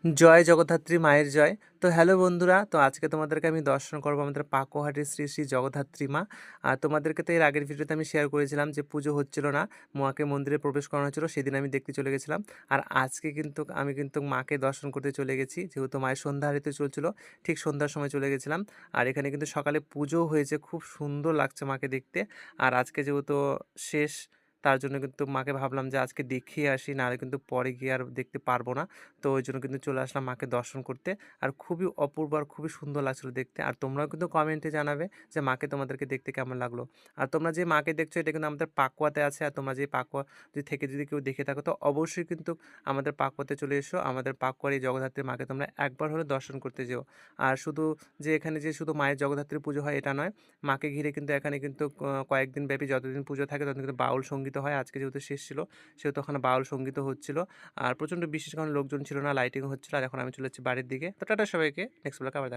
জয় জগদ্ধাত্রী মায়ের জয়। তো হ্যালো বন্ধুরা, তো আজকে তোমাদেরকে আমি দর্শন করবো আমাদের পাকোহাটির শ্রী শ্রী জগদ্ধাত্রী মা। আর তোমাদেরকে তো এর আগের ভিডিওতে আমি শেয়ার করেছিলাম যে পুজো হচ্ছিল না, মাকে মন্দিরে প্রবেশ করানো হচ্ছিল, সেদিন আমি দেখতে চলে গেছিলাম। আর আজকে আমি কিন্তু মাকে দর্শন করতে চলে গেছি, যেহেতু মায়ের সন্ধ্যা আরতি চলছিল, ঠিক সন্ধ্যার সময় চলে গেছিলাম। আর এখানে কিন্তু সকালে পুজো হয়েছে, খুব সুন্দর লাগছে মাকে দেখতে। আর আজকে যেহেতু শেষ, তার জন্য কিন্তু মাকে ভাবলাম যে আজকে দেখিয়ে আসি, নাহলে কিন্তু পরে গিয়ে আর দেখতে পারবো না। তো ওই জন্য কিন্তু চলে আসলাম মাকে দর্শন করতে। আর খুবই অপূর্ব আর খুবই সুন্দর লাগছিল দেখতে। আর তোমরাও কিন্তু কমেন্টে জানাবে যে মাকে তোমাদেরকে দেখতে কেমন লাগলো। আর তোমরা যে মাকে দেখছো, এটা কিন্তু আমাদের পাকুয়াতে আছে। আর তোমরা যে পাকুয়া যদি কেউ দেখে থাকো, তো অবশ্যই কিন্তু আমাদের পাকুয়াতে চলে এসো। আমাদের পাকুয়ার এই জগদ্ধাত্রী মাকে তোমরা একবার হলে দর্শন করতে যেও। আর শুধু যে এখানে যে শুধু মায়ের জগদ্ধাত্রী পুজো হয় এটা নয়, মাকে ঘিরে কিন্তু এখানে কিন্তু কয়েকদিন ব্যাপী যতদিন পুজো থাকে ততদিন কিন্তু বাউল সঙ্গীত হয়। আজকে যেহেতু শেষ ছিল, সেহেতু ওখানে বাউল সঙ্গীতও হচ্ছিল। আর প্রচণ্ড বিশেষ কারণে লোকজন ছিল না, লাইটিং হচ্ছিল। আর এখন আমি চলে যাচ্ছি বাড়ির দিকে। তো টাটা সবাইকে, নেক্সট ব্লগে আবার দেখা